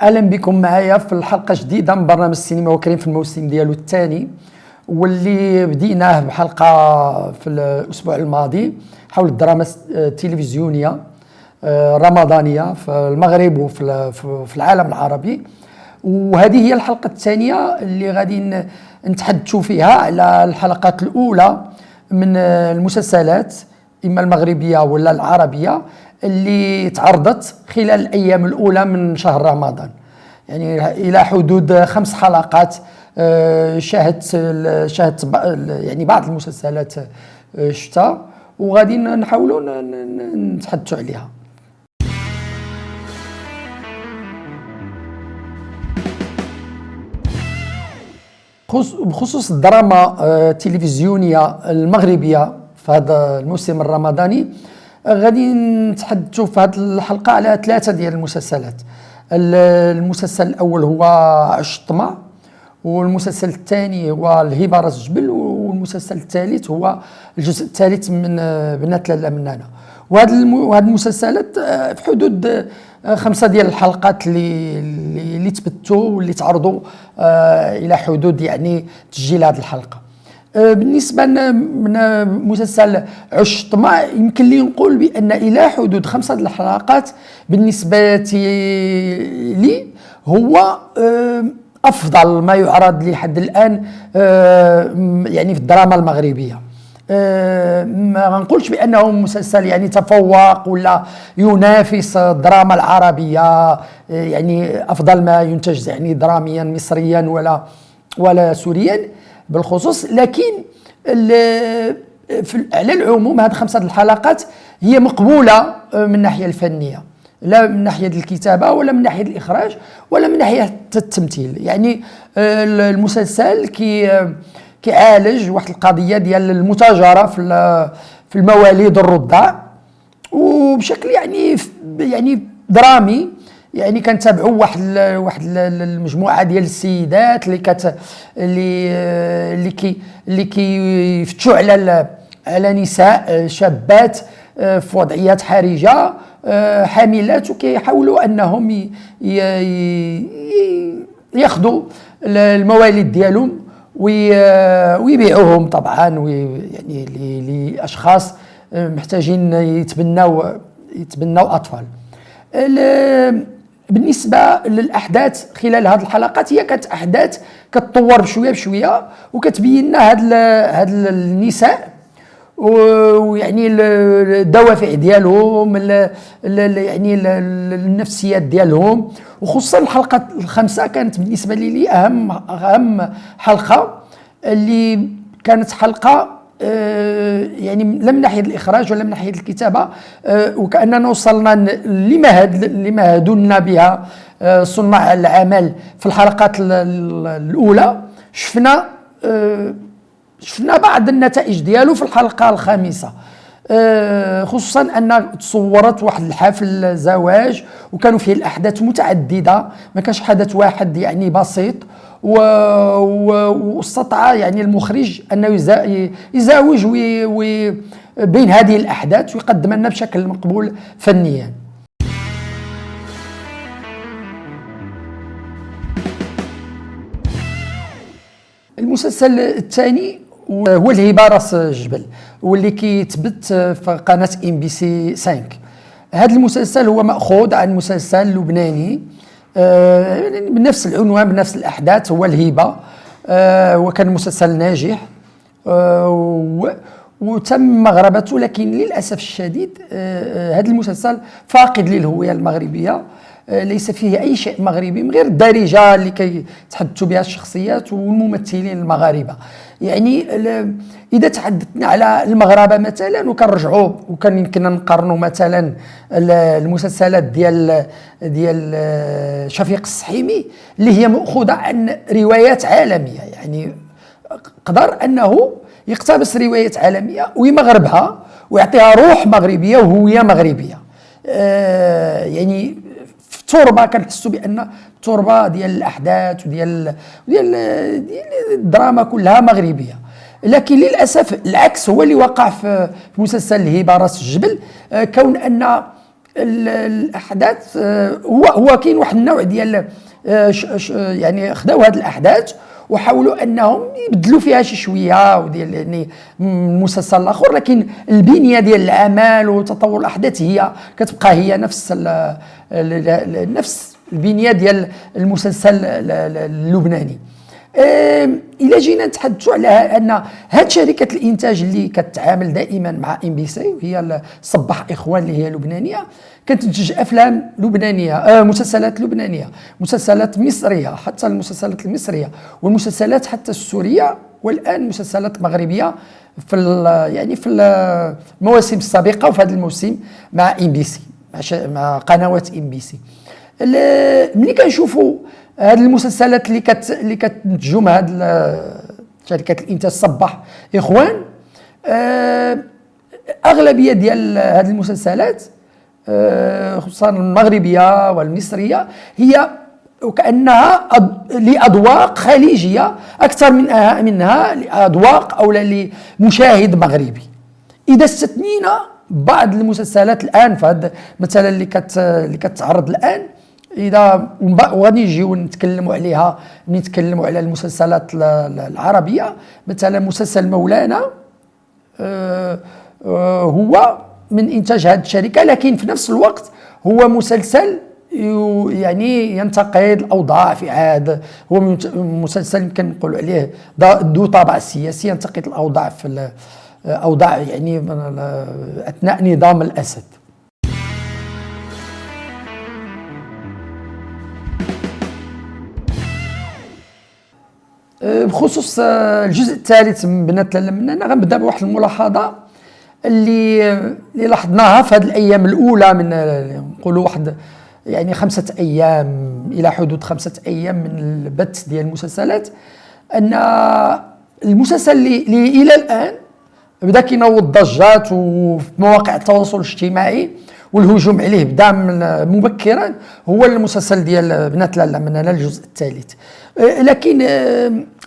اهلا بكم معايا في الحلقه جديده من برنامج السينما وكريم في الموسم ديالو الثاني، واللي بديناه بحلقه في الاسبوع الماضي حول الدراما التلفزيونيه رمضانيه في المغرب وفي العالم العربي. وهذه هي الحلقه الثانيه اللي غادي نتحدثوا فيها على الحلقات الاولى من المسلسلات اما المغربيه ولا العربيه اللي تعرضت خلال الايام الاولى من شهر رمضان، يعني الى حدود 5 حلقات. شاهدت يعني بعض المسلسلات شفتها وغادي نحاولوا نتحدثوا عليها. بخصوص الدراما التلفزيونيه المغربيه في هذا الموسم الرمضاني، غادي نتحدثوا في هذه الحلقه على 3 ديال المسلسلات. المسلسل الاول هو عش الطمع، والمسلسل الثاني هو الهبه راس الجبل، والمسلسل الثالث هو الجزء الثالث من بنات لاله منانه. وهذه المسلسلات في حدود 5 ديال الحلقات اللي تبثوا واللي تعرضوا الى حدود يعني تسجيل هذه الحلقه. بالنسبه من مسلسل عش الطمع يمكن لي نقول بان الى حدود 5 ديال الحلقات بالنسبه لي هو افضل ما يعرض لحد الان يعني في الدراما المغربيه. ما غنقولش بانه مسلسل يعني تفوق ولا ينافس الدراما العربيه، يعني افضل ما ينتج يعني دراميا مصريا ولا سوريا بالخصوص، لكن على العموم هذه 5 الحلقات هي مقبوله من الناحيه الفنيه، لا من ناحيه الكتابه ولا من ناحيه الاخراج ولا من ناحيه التمثيل. يعني المسلسل كيعالج واحد القضيه ديال المتاجره في المواليد الرضع، وبشكل يعني درامي. يعني كنتابعوا واحد المجموعه ديال السيدات اللي كيفتشوا على نساء شابات في وضعيات حرجه حاملات، وكيحاولوا انهم ياخذوا المواليد ديالهم ويبيعوهم طبعا، يعني لاشخاص محتاجين يتبنوا اطفال. بالنسبه للاحداث خلال هذه الحلقات، هي كانت احداث كتطور بشويه بشويه وكتبين لنا هاد النساء ويعني الدوافع ديالهم، يعني النفسيات ديالهم. وخصوصا الحلقه ال5 كانت بالنسبه لي اهم حلقه، اللي كانت حلقه يعني لا من ناحيه الاخراج ولا من ناحيه الكتابه، وكاننا وصلنا لما هدونا بها صناع العمل في الحلقات الاولى. شفنا بعض النتائج ديالو في الحلقه الخامسه، خصوصا ان تصورت واحد الحفل زواج وكانوا فيه الاحداث متعدده، ما كانش حدث واحد يعني بسيط، واستطاع يعني المخرج انه يزاوج بين هذه الاحداث ويقدم لنا بشكل مقبول فنيا. المسلسل الثاني هو الهبه راس الجبل، واللي كيتبث في قناه MBC 5. هذا المسلسل هو ماخوذ عن مسلسل لبناني بنفس العنوان بنفس الاحداث، هو الهبه، وكان مسلسل ناجح وتم مغربته، لكن للاسف الشديد هذا المسلسل فاقد للهويه المغربيه، ليس فيه اي شيء مغربي من غير الدارجه اللي كيتحدثوا بها الشخصيات والممثلين المغاربه. يعني اذا تحدثنا على المغاربه مثلا وكنرجعوا وكان يمكننا نقارنوا مثلا المسلسلات ديال شفيق السحيمي اللي هي مأخوذه عن روايات عالميه، يعني قدر انه يقتبس روايات عالميه ويمغربها ويعطيها روح مغربيه وهويه مغربيه. يعني في تربه كنحسوا بان التربه ديال الاحداث وديال الدراما كلها مغربيه، لكن للاسف العكس هو اللي وقع في مسلسل الهبه راس الجبل، كون ان الاحداث هو كاين واحد النوع ديال يعني خداو هذه الاحداث وحاولوا انهم يبدلوا فيها شي شويه وديال يعني المسلسل الاخر، لكن البنيه ديال العمل وتطور الاحداث هي كتبقى هي نفس البنيه ديال المسلسل اللبناني. الى جينا نتحدثوا على ان هاد شركه الانتاج اللي كتعامل دائما مع ام بي سي وهي صباح اخوان اللي هي لبنانيه، كتنتج افلام لبنانيه، مسلسلات لبنانيه، مسلسلات مصريه، حتى المسلسلات المصريه والمسلسلات حتى السوريه، والان مسلسلات مغربيه يعني في المواسم السابقه وفي هذا الموسم مع ام بي سي، مع قنوات ام بي سي. ملي كنشوفوا هاد المسلسلات اللي كتنتجهم هاد شركه الانتاج صباح اخوان، اغلبيه ديال هاد المسلسلات خصوصا المغربيه والمصريه هي وكانها لاذواق خليجيه اكثر منها لاذواق او لمشاهد مغربي. اذا استثنينا بعض المسلسلات الان فهاد مثلا اللي كتعرض الان، اذا وغادي نجيو نتكلموا عليها، نتكلموا على المسلسلات العربيه، مثلا مسلسل مولانا هو من انتاج هذه الشركه، لكن في نفس الوقت هو مسلسل يعني ينتقد الاوضاع في عهد، هو مسلسل يمكن نقولوا عليه ذو طابع سياسي، ينتقد الاوضاع في الاوضاع يعني اثناء نظام الاسد. بخصوص الجزء الثالث من بنات لاله منانا، غنبدا بواحد الملاحظه اللي لاحظناها في هذه الايام الاولى من نقولوا واحد يعني 5 أيام الى حدود 5 أيام من البث ديال المسلسلات، ان المسلسل اللي الى الان بدا كينوض ضجات وفي مواقع التواصل الاجتماعي والهجوم عليه بدا مبكرا، هو المسلسل ديال بنات لاله منانا الجزء الثالث. لكن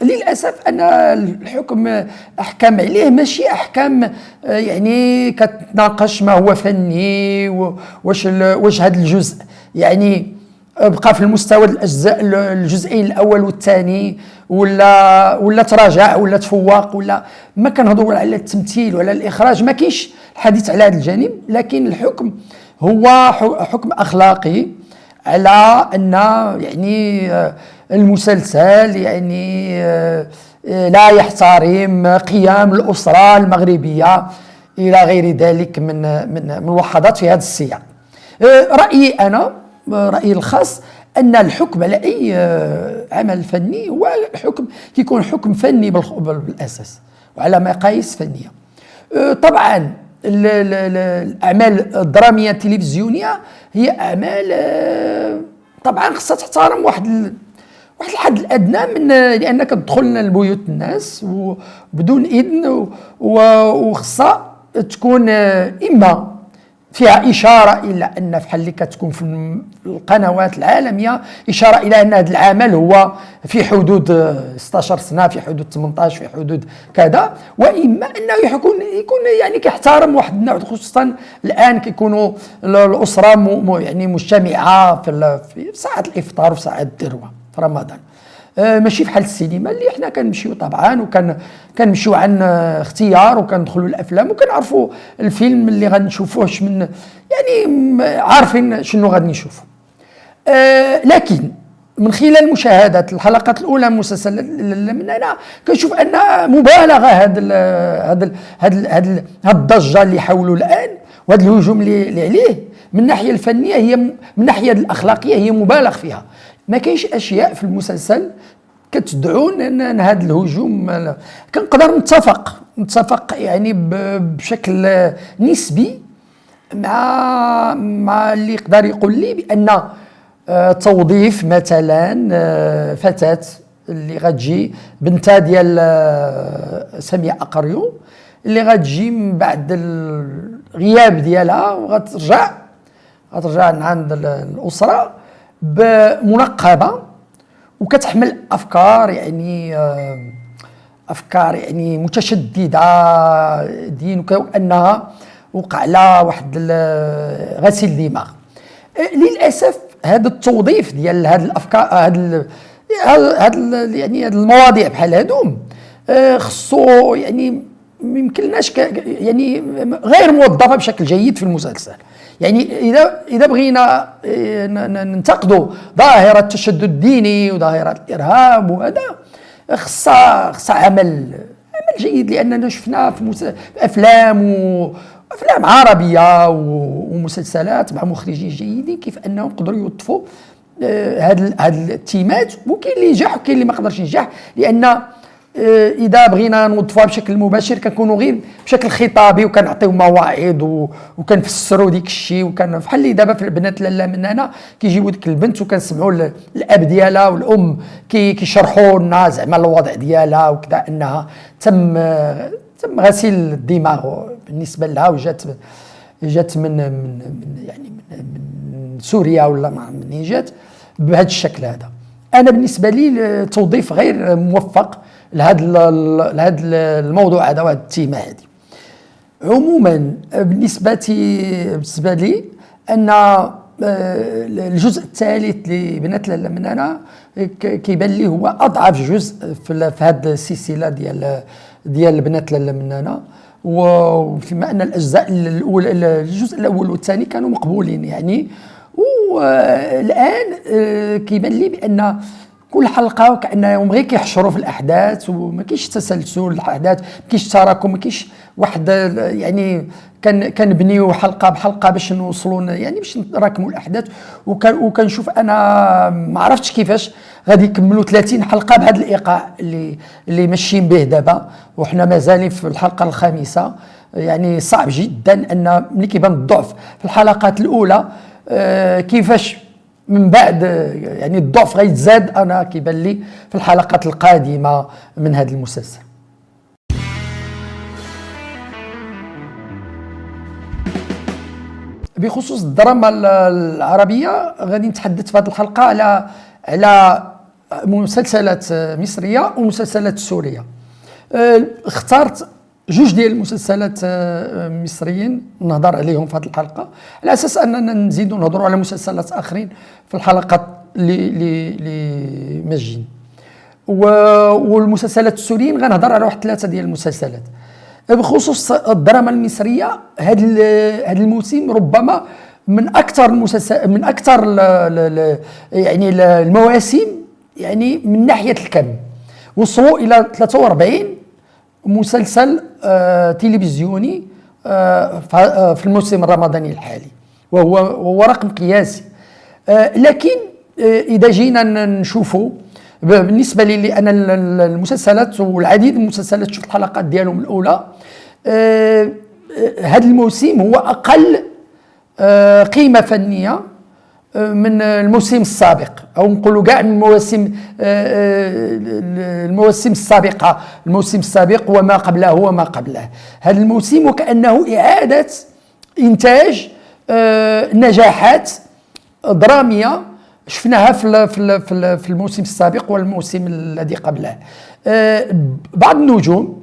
للاسف ان الحكم احكام عليه ماشي احكام يعني كتناقش ما هو فني، واش هذا الجزء يعني بقى في المستوى الاجزاء الجزئين الاول والثاني ولا تراجع ولا تفوق، ولا ما كنهضروا على التمثيل ولا الاخراج، ما كاينش الحديث على هذا الجانب، لكن الحكم هو حكم اخلاقي على ان يعني المسلسل يعني لا يحترم قيم الاسره المغربيه الى غير ذلك من ملاحظات في هذا السياق. رايي انا، رايي الخاص، ان الحكم على اي عمل فني هو الحكم كيكون حكم فني بالاساس وعلى مقاييس فنيه. طبعا الاعمال الدراميه التلفزيونيه هي اعمال طبعا خصها تحترم واحد الحد الادنى من لانك تدخل لبيوت الناس وبدون اذن، وخصها تكون اما فيها اشاره الى ان بحال اللي كتكون في القنوات العالميه اشاره الى ان هذا العمل هو في حدود 16 سنه، في حدود 18، في حدود كذا، واما انه يكون يعني كيحترم واحد النوع، خصوصا الان كيكونوا الاسره يعني مجتمعه في ساعه الافطار وفي ساعه الذروه في رمضان. ماشي بحال السينما اللي حنا كنمشيو طبعا كنمشيو عن اختيار وكندخلوا الافلام وكنعرفوا الفيلم اللي غنشوفوهش من يعني عارفين شنو غادي نشوفوا. لكن من خلال مشاهده الحلقات الاولى من مسلسل مننا كنشوف ان مبالغه هاد الضجه اللي حولوا الان وهذا الهجوم اللي عليه من الناحيه الفنيه، هي من الناحيه الاخلاقيه هي مبالغ فيها. ما كاينش اشياء في المسلسل كتدعو ان هذا الهجوم. كنقدر نتفق يعني بشكل نسبي مع اللي يقدر يقول لي بان توظيف مثلا فتاه اللي غتجي بنتها ديال ساميه اقريو اللي غتجي من بعد الغياب ديالها وغترجع عند الاسره بمنقبه وكتحمل افكار يعني متشدده دين، وكانها وقع له واحد غسيل دماغ. للاسف هذا التوظيف ديال هذه الافكار، يعني هذه المواضيع بحال هادوم خصو يعني ما يمكنناش يعني غير موظفه بشكل جيد في المسلسل. يعني اذا بغينا ننتقدوا ظاهره التشدد الديني وظاهره الارهاب وهذا، خصها عمل جيد، لاننا شفنا في افلام عربيه ومسلسلات مع مخرجين جيدين كيف انهم قدروا يوظفوا هاد التيمات، وكاين اللي نجح وكاين اللي ما قدرش ينجح، لان اذا بغينا نوظفوها بشكل مباشر كنكونوا غير بشكل خطابي وكنعطيو مواعظ وكنفسروا ديك الشيء، وكان بحال اللي دابا في البنات لالا من هنا كيجيبوا ديك البنت وكنسمعوا الاب ديالها والام كيشرحوا لنا زعما الوضع ديالها وكذا، انها تم غسيل الدماغ بالنسبه لها، وجات من يعني من سوريا ولا منين جات بهذا الشكل هذا. انا بالنسبه لي توظيف غير موفق لهذا الموضوع هذا وهذه التيمه هذه. عموما بالنسبه لي ان الجزء الثالث لبنات لالا من هنا كيبان لي هو اضعف جزء في هذه السلسله ديال بنات لالا من هنا، وفيما ان الاجزاء الاولى الجزء الاول والثاني كانوا مقبولين يعني. والان كيبان لي بان كل حلقه وكانهم غير كيحشروا في الاحداث، وما كاينش تسلسل الاحداث، ما كاينش تراكم، ما كاينش واحد يعني كنبنيو حلقه بحلقه باش نوصلوا يعني باش نراكموا الاحداث. وكنشوف انا ما عرفتش كيفاش غادي يكملوا 30 حلقه بهذا الايقاع اللي ماشيين به دابا، وحنا مازالين في الحلقه الخامسه. يعني صعب جدا ان ملي كيبان الضعف في الحلقات الاولى كيفاش من بعد يعني الضعف غيتزاد. انا كيبان لي في الحلقات القادمه من هذا المسلسل. بخصوص الدراما العربيه غادي نتحدث في هذه الحلقه على مسلسلات مصريه ومسلسلات سوريه. اخترت جوج ديال المسلسلات مصريين نهضر عليهم في هذه الحلقه، على اساس اننا نزيدوا نهضروا على مسلسلات اخرين في الحلقات اللي ماجين. والمسلسلات السوريين غنهضر على واحد 3 ديال المسلسلات. بخصوص الدراما المصريه، هذا الموسم ربما من اكثر يعني المواسم يعني من ناحيه الكم. وصلوا الى 43 مسلسل تلفزيوني في الموسم الرمضاني الحالي، وهو رقم قياسي. لكن اذا جينا نشوفوا بالنسبه لي، لان المسلسلات والعديد من المسلسلات شفت الحلقات ديالهم الاولى، هذا الموسم هو اقل قيمه فنيه من الموسم السابق، او نقولوا كاع من المواسم السابقه، الموسم السابق وما قبله وما قبله. هذا الموسم وكانه اعاده انتاج نجاحات دراميه شفناها في الموسم السابق والموسم الذي قبله. بعض النجوم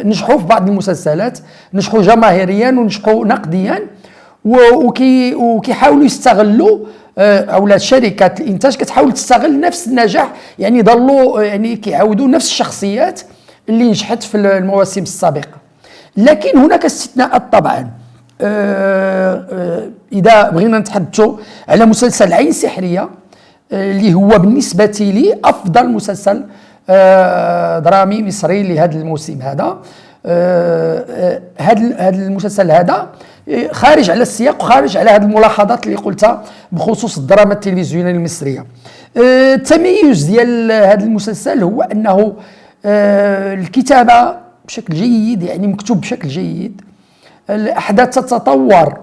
نجحوا في بعض المسلسلات، نجحوا جماهيريا ونجحوا نقديا، وكيحاولوا يستغلوا او شركات الانتاج كتحاول تستغل نفس النجاح، يعني ضلوا يعني كيعاودوا نفس الشخصيات اللي نجحت في المواسم السابقه. لكن هناك استثناءات طبعا. اذا بغينا نتحدثوا على مسلسل عين سحريه اللي هو بالنسبه لي افضل مسلسل درامي مصري لهذا الموسم هذا. هذا المسلسل هذا خارج على السياق وخارج على هذه الملاحظات اللي قلتها بخصوص الدراما التلفزيونيه المصريه. التميز ديال هذا المسلسل هو انه الكتابه بشكل جيد، يعني مكتوب بشكل جيد، الاحداث تتطور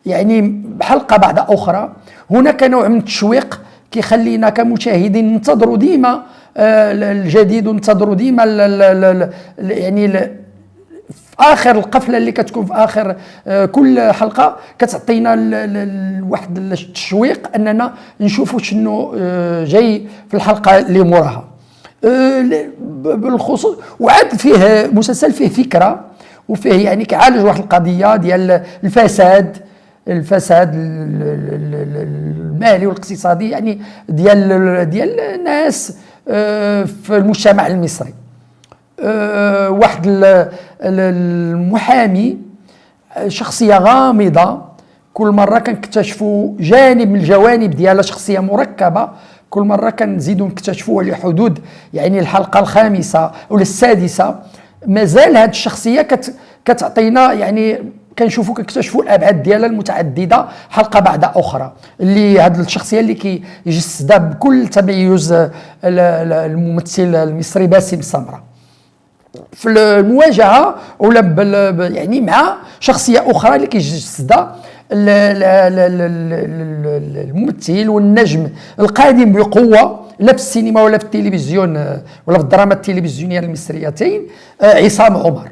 يعني حلقه بعد اخرى. هناك نوع من التشويق كيخلينا كمشاهدين ننتظروا ديما الجديد، وننتظروا ديما يعني في اخر القفله اللي كتكون في اخر كل حلقه كتعطينا واحد التشويق اننا نشوفوا شنو جاي في الحلقه اللي موراها. بالخصوص وعاد فيه مسلسل فيه فكره وفيه يعني كيعالج واحد القضيه ديال الفساد المالي والاقتصادي يعني ديال الناس في المجتمع المصري. واحد المحامي شخصيه غامضه، كل مره كنكتشفوا جانب من الجوانب ديالها، شخصيه مركبه، كل مره كنزيدوا نكتشفوها لحدود يعني الحلقه الخامسه ولا السادسه. مازال هذه الشخصيه كتعطينا يعني كنكتشفوا الابعاد ديالها المتعدده حلقه بعد اخرى. اللي هذه الشخصيه اللي كيجسدها بكل تميز الممثل المصري باسم سمره في المواجهه ولا يعني مع شخصيه اخرى اللي كيجسدها الممثل والنجم القادم بقوه، لا في السينما ولا في التلفزيون ولا في الدراما التلفزيونيه المصريتين، عصام عمر.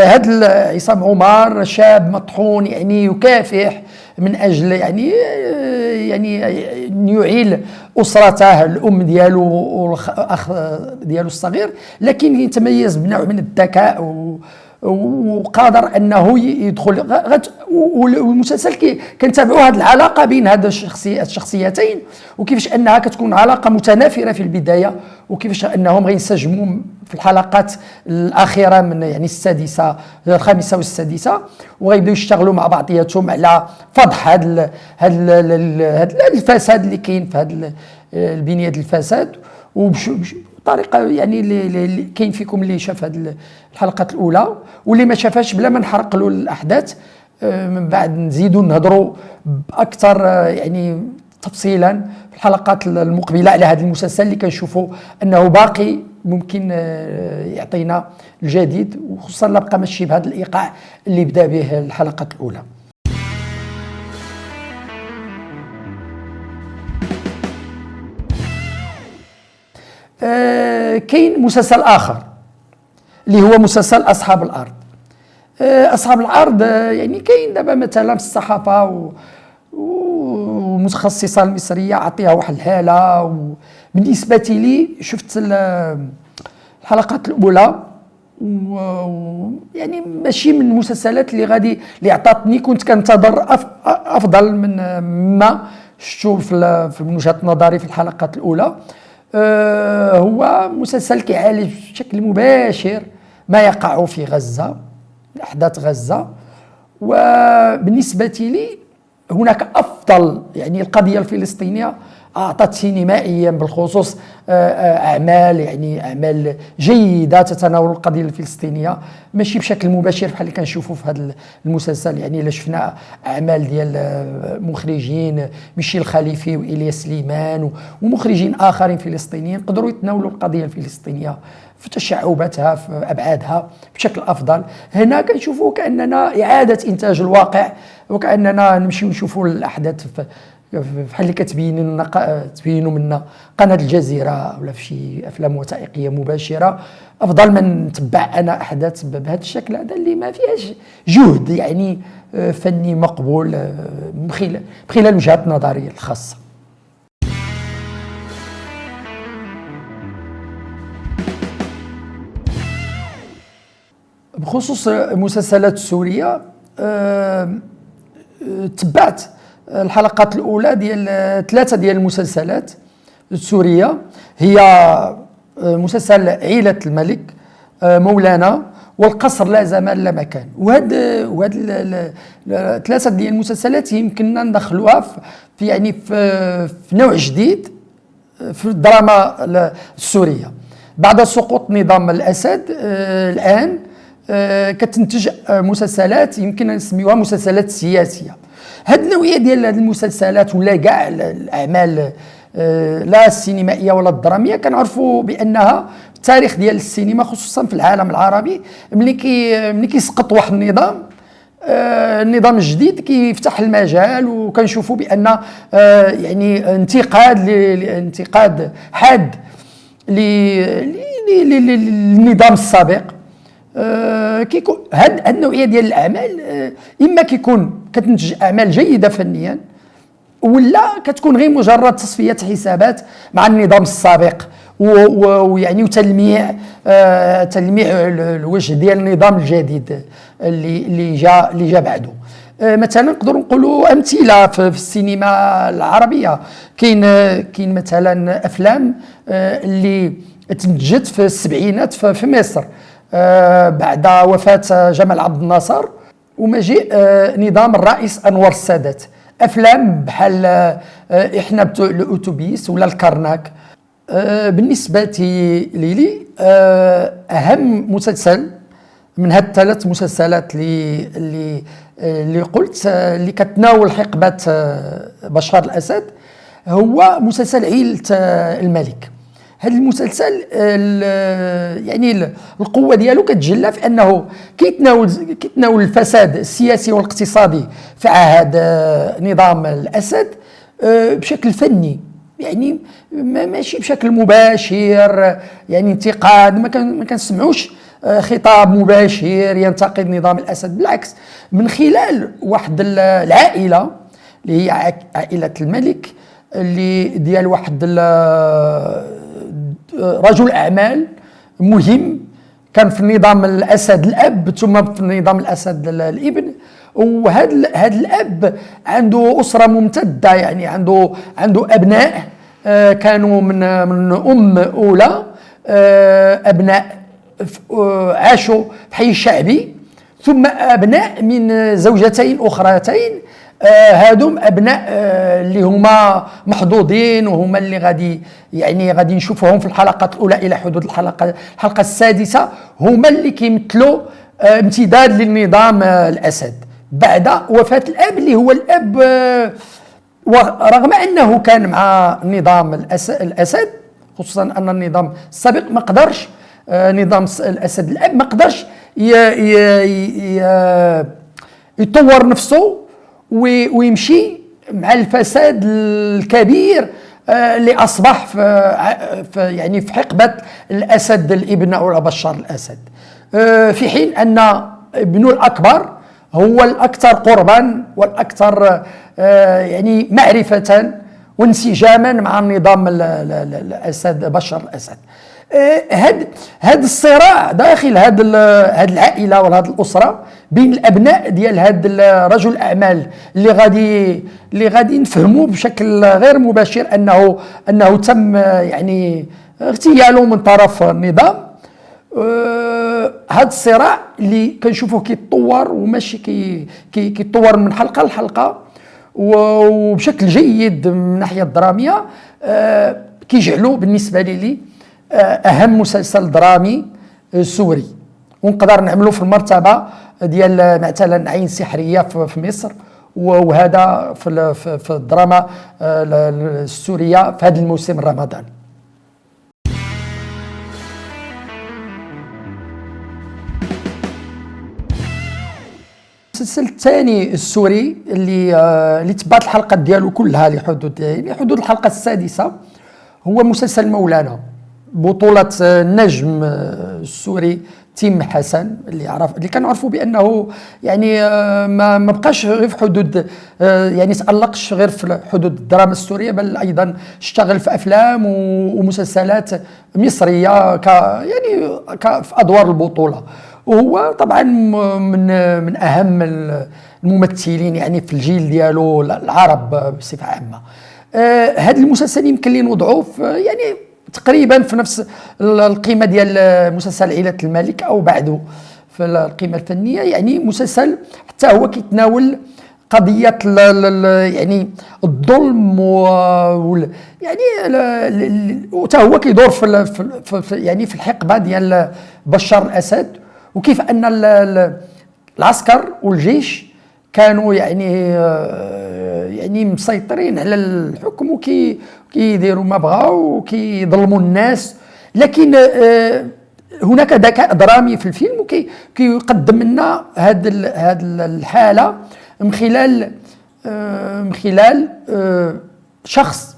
هذا عصام عمر شاب مطحون يعني يكافح من اجل يعني ان يعيل اسرته، الام ديالو والاخ ديالو الصغير، لكن يتميز بنوع من الذكاء وقادر انه يدخل. والمسلسل كنتابعوا هذه العلاقه بين هذه الشخصيتين، وكيفاش انها كتكون علاقه متنافره في البدايه، وكيفاش انهم غينسجموا في الحلقات الاخيره من يعني الخامسه والسادسه، وغيبداو يشتغلوا مع بعضياتهم على فضح هذا الفساد اللي كاين في هذه البنيه ديال الفساد. وبطريقه يعني اللي كاين فيكم اللي شاف هذه الحلقات الاولى واللي ما شافهاش، بلا ما نحرق له الاحداث، من بعد نزيدوا نهضروا باكثر يعني تفصيلا في الحلقات المقبله على هذا المسلسل اللي كنشوفوا انه باقي ممكن يعطينا الجديد، وخصوصا لا بقى ماشي بهذا الايقاع اللي بدا به الحلقات الاولى. كاين مسلسل اخر اللي هو مسلسل اصحاب الارض. اصحاب الارض يعني كاين دابا مثلا في الصحافه ومتخصصه المصريه عطيها واحد الهاله. وبالنسبه لي شفت الحلقات الاولى يعني ماشي من المسلسلات اللي عطاتني، كنت كنتظر افضل من ما شفتو في وجهه نظري في الحلقات الاولى. هو مسلسل كيعالج بشكل مباشر ما يقع في غزة، أحداث غزة. وبالنسبة لي هناك أفضل يعني القضية الفلسطينية أعطت سينمائيا بالخصوص أعمال جيدة تتناول القضية الفلسطينية، ماشي بشكل مباشر بحال اللي كنشوفوا في هذا المسلسل. يعني إلا شفنا أعمال ديال مخرجين ميشيل خليفي وإلياس سليمان ومخرجين آخرين فلسطينيين قدروا يتناولوا القضية الفلسطينية في تشعباتها في أبعادها بشكل أفضل. هنا كنشوفوا كأننا إعادة إنتاج الواقع، وكأننا نمشيو نشوفوا الأحداث بحال اللي تبينوا منا قناه الجزيره ولا في شي افلام وثائقيه مباشره، افضل من نتبع انا احداث بهذا الشكل هذا اللي ما فيهاش جهد يعني فني مقبول بخلال وجهات نظري الخاصه. بخصوص المسلسلات السوريه، تبعت الحلقات الاولى ديال 3 ديال المسلسلات السوريه، هي مسلسل عيلة الملك، مولانا، والقصر لا زمان لا مكان. وهاد 3 ديال المسلسلات يمكننا ندخلوها في يعني في نوع جديد في الدراما السوريه. بعد سقوط نظام الاسد الان كتنتج مسلسلات يمكن نسميوها مسلسلات سياسيه. هاد النوعيه ديال هاد المسلسلات ولا كاع الاعمال لا السينمائيه ولا الدراميه كنعرفوا بانها في التاريخ ديال السينما خصوصا في العالم العربي ملي كيسقط واحد النظام الجديد كيفتح المجال، وكنشوفوا بان يعني انتقاد حاد للنظام السابق. كيكون هاد النوعيه ديال الاعمال اما كتنتج اعمال جيده فنيا، ولا كتكون غير مجرد تصفيه حسابات مع النظام السابق ويعني تلميع الوجه ديال النظام الجديد اللي جا بعده. مثلا نقدروا نقولوا امثله في السينما العربيه. كاين مثلا افلام اللي تنتجت في السبعينات في مصر بعد وفاه جمال عبد الناصر ومجيء نظام الرئيس انور السادات. افلام بحال احنا بتوع الاتوبيس ولا الكرناك. بالنسبه لي اهم مسلسل من هاد الثلاث مسلسلات اللي قلت اللي كتناول حقبه بشار الاسد هو مسلسل عيلة الملك. هذا المسلسل يعني القوه ديالو كتجلى في انه كيتناول الفساد السياسي والاقتصادي في عهد نظام الاسد بشكل فني، يعني ماشي بشكل مباشر، يعني انتقاد ما كنسمعوش خطاب مباشر ينتقد نظام الاسد، بالعكس من خلال واحد العائله اللي هي عائله الملك اللي ديال واحد رجل اعمال مهم كان في النظام الاسد الاب ثم في النظام الاسد الابن. وهذا الاب عنده اسره ممتده، يعني عنده ابناء كانوا من ام اولى، ابناء عاشوا في حي الشعبي، ثم ابناء من زوجتين اخرتين. هادوم ابناء اللي هما محظوظين وهما اللي غادي نشوفوهم في الحلقات الاولى الى حدود الحلقه السادسه، هما اللي كيمثلوا امتداد للنظام الاسد بعد وفاه الاب اللي هو الاب. ورغم انه كان مع نظام الاسد، خصوصا ان النظام السابق ما قدرش، نظام الاسد الاب ما قدرش يطور نفسه ويمشي مع الفساد الكبير اللي اصبح في حقبه الاسد الابن او بشار الاسد، في حين ان ابنه الاكبر هو الاكثر قربا والاكثر يعني معرفه وانسجاما مع النظام الاسد بشار الاسد. هذا الصراع داخل هذه العائله وهذه الاسره بين الابناء ديال هذا رجل الاعمال اللي غادي نفهموا بشكل غير مباشر انه تم يعني اغتياله من طرف النظام. هذا الصراع اللي كنشوفوه كيتطور وماشي كيتطور من حلقه لحلقه وبشكل جيد من الناحيه الدراميه، كيجعلوا بالنسبه لي اهم مسلسل درامي سوري، ونقدر نعملوا في المرتبه ديال مثلا عين سحريه في مصر، وهذا في الدراما السوريه في هذا الموسم الرمضاني. المسلسل الثاني السوري اللي تبعت الحلقات ديالو كلها لحدود الحلقه السادسه هو مسلسل مولانا، بطولة النجم السوري تيم حسن اللي كنعرفوا بانه يعني ما بقاش غير في حدود، يعني تألقش غير في حدود الدراما السوريه، بل ايضا اشتغل في افلام ومسلسلات مصريه في ادوار البطوله، وهو طبعا من اهم الممثلين يعني في الجيل ديالو العرب بصفه عامه. هذا المسلسل يمكن لي نوضعوه يعني تقريبا في نفس القيمه ديال مسلسل عيلة الملك او بعده في القيمه الفنيه، يعني مسلسل حتى هو كيتناول قضيه يعني الظلم يعني وحتى هو كيدور في الحقبه ديال بشار الاسد، وكيف ان العسكر والجيش كانوا يعني مسيطرين على الحكم وكيديروا ما بغاو وكيظلموا الناس، لكن هناك ذكاء درامي في الفيلم وكيقدم لنا هذه الحاله من خلال شخص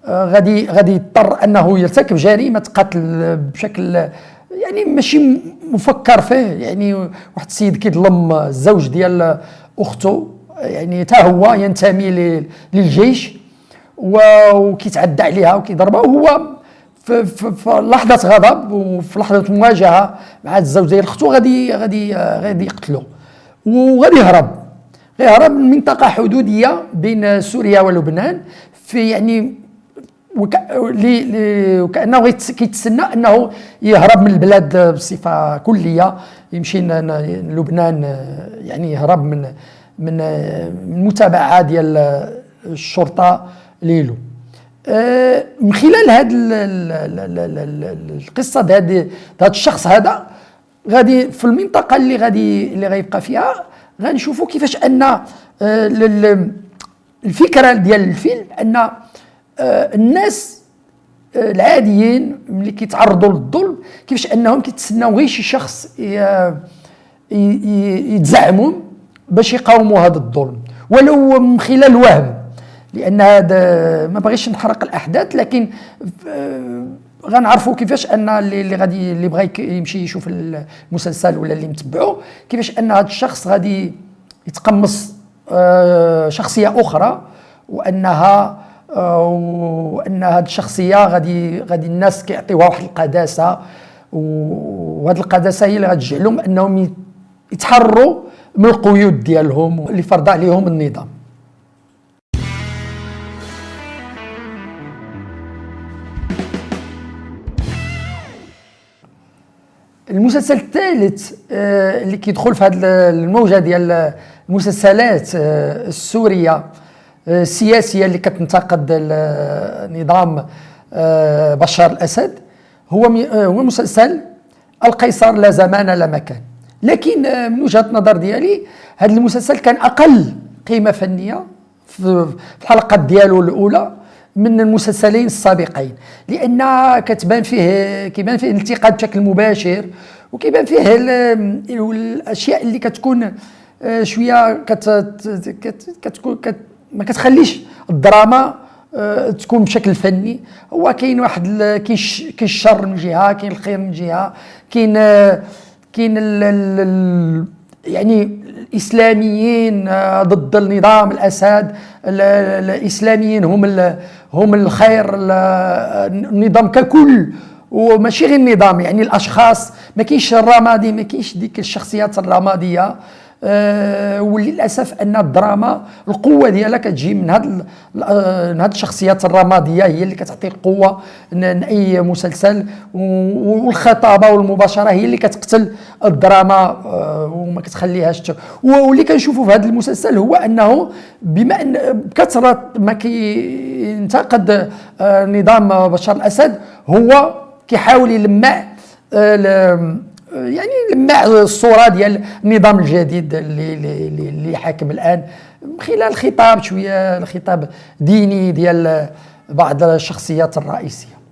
غادي يضطر انه يرتكب جريمه قتل بشكل يعني ماشي مفكر فيه، يعني واحد السيد كيظلم الزوج ديال اخته، يعني حتى هو ينتمي للجيش وكيتعدى عليها وكيضربها، وهو في لحظه غضب وفي لحظه مواجهه مع الزوج ديال اختو غادي يقتلو وغادي يهرب من منطقه حدوديه بين سوريا ولبنان، في يعني وكانه كيتسنى انه يهرب من البلاد بصفه كليه، يمشي لبنان، يعني يهرب من المتابعه ديال الشرطه ليلو. من خلال هذه القصه هذا الشخص هذا غادي في المنطقه اللي غيبقى فيها غنشوفوا كيفاش ان الفكره ديال الفيلم ان الناس العاديين ملي كيتعرضوا للظلم كيفاش انهم كيتسناو غير شي شخص يتزعمهم باش يقاوموا هذا الظلم، ولو من خلال الوهم. لان هذا ما بغيتش نحرق الاحداث، لكن غنعرفوا كيفاش ان اللي بغى يمشي يشوف المسلسل ولا اللي متبعه كيفاش ان هذا الشخص غادي يتقمص شخصيه اخرى، وان هذه الشخصيه غادي الناس كيعطيوها واحد القداسه، وهذه القداسه هي اللي غتجعلهم انهم يتحرروا من القيود ديالهم اللي فرض عليهم النظام. المسلسل الثالث اللي كيدخل في هذه الموجه ديال المسلسلات السوريه السياسيه اللي كتنتقد نظام بشار الاسد هو مسلسل القيصر لا زمان لا مكان. لكن من وجهه النظر ديالي هذا المسلسل كان اقل قيمه فنيه في الحلقات ديالو الاولى من المسلسلين السابقين، لان كيبان فيه الانتقاد بشكل مباشر، وكيبان فيه الاشياء اللي كتكون شويه كتكون ما كتخليش الدراما تكون بشكل فني. هو كاين كاين الشر من جهه، كاين الخير من جهه، كاين يعني الاسلاميين ضد النظام الاسد، الاسلاميين هم الخير، النظام ككل وماشي غير النظام، يعني الاشخاص. ما كاينش الرمادي، ما كاينش ديك الشخصيات الرماديه. وللاسف ان الدراما القوه ديالها كتجي من هاد الشخصيات الرماديه، هي اللي كتعطي القوه لاي مسلسل، والخطابه والمباشره هي اللي كتقتل الدراما وما كتخليهاش. واللي كنشوفوا في هذا المسلسل هو انه بما ان بكثره ما كينتقد نظام بشار الاسد، هو كيحاول يلمع الصوره ديال النظام الجديد اللي حاكم الان، من خلال خطاب شويه الخطاب ديني ديال بعض الشخصيات الرئيسيه.